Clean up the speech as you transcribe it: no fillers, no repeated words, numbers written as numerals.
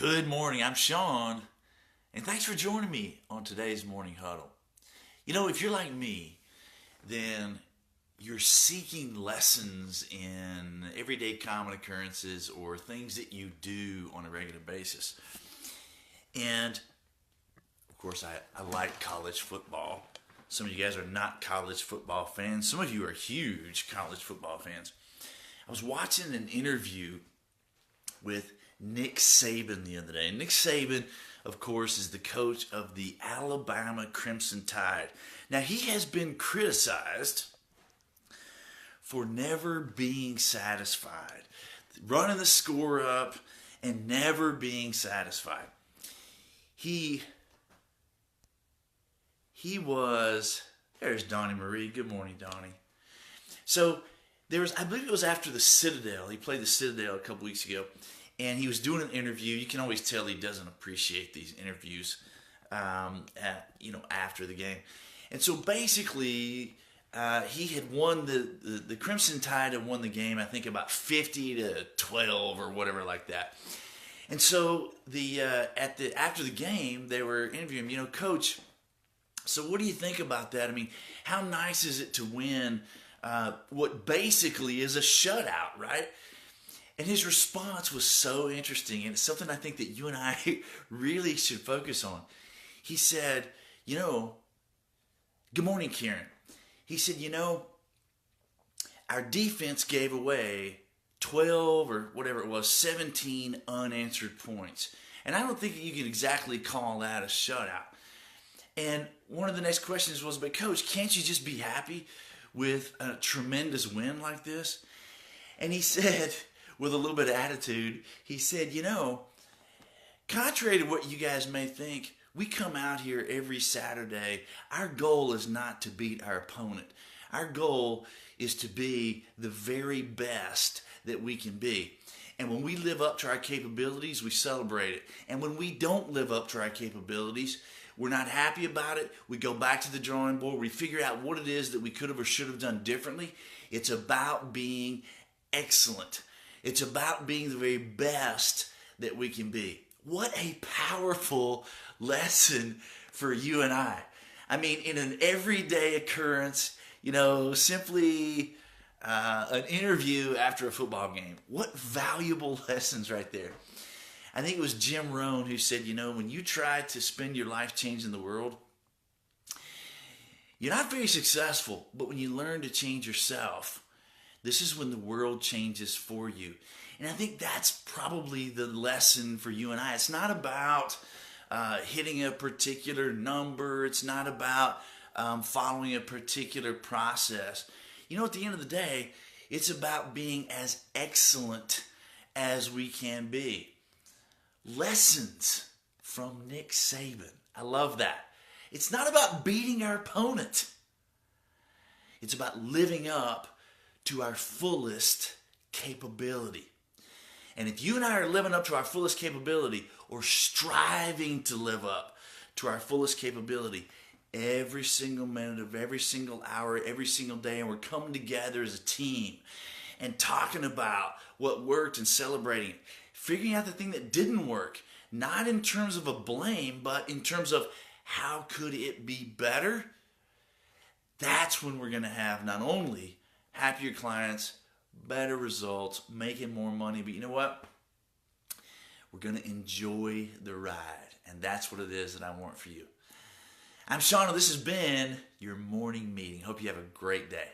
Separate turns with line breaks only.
Good morning, I'm Sean, and thanks for joining me on today's Morning Huddle. You know, if you're like me, then you're seeking lessons in everyday common occurrences or things that you do on a regular basis. And, of course, I like college football. Some of you guys are not college football fans. Some of you are huge college football fans. I was watching an interview with Nick Saban the other day. Nick Saban, of course, is the coach of the Alabama Crimson Tide. Now, he has been criticized for never being satisfied, running the score up and never being satisfied. He was, there's Donnie Marie. Good morning, Donnie. So, I believe it was after the Citadel. He played the Citadel a couple weeks ago. And he was doing an interview. You can always tell he doesn't appreciate these interviews, after the game. And so basically, he had won the Crimson Tide had won the game. I think about 50-12 or whatever like that. And so after the game, they were interviewing him. Coach. So what do you think about that? I mean, how nice is it to win what basically is a shutout, right? And his response was so interesting, and it's something I think that you and I really should focus on. He said, good morning, Karen. He said, our defense gave away 12 or whatever it was, 17 unanswered points. And I don't think that you can exactly call that a shutout. And one of the next questions was, but Coach, can't you just be happy with a tremendous win like this? And he said, with a little bit of attitude, he said, contrary to what you guys may think, we come out here every Saturday. Our goal is not to beat our opponent. Our goal is to be the very best that we can be. And when we live up to our capabilities, we celebrate it. And when we don't live up to our capabilities, we're not happy about it. We go back to the drawing board. We figure out what it is that we could have or should have done differently. It's about being excellent. It's about being the very best that we can be. What a powerful lesson for you and I. I mean, in an everyday occurrence, simply an interview after a football game. What valuable lessons right there. I think it was Jim Rohn who said, when you try to spend your life changing the world, you're not very successful, but when you learn to change yourself, this is when the world changes for you. And I think that's probably the lesson for you and I. It's not about hitting a particular number. It's not about following a particular process. At the end of the day, it's about being as excellent as we can be. Lessons from Nick Saban. I love that. It's not about beating our opponent. It's about living up to our fullest capability. And if you and I are living up to our fullest capability or striving to live up to our fullest capability every single minute of every single hour, every single day, and we're coming together as a team and talking about what worked and celebrating it, figuring out the thing that didn't work, not in terms of a blame, but in terms of how could it be better, that's when we're going to have not only happier clients, better results, making more money. But you know what? We're going to enjoy the ride. And that's what it is that I want for you. I'm Sean, and this has been your morning meeting. Hope you have a great day.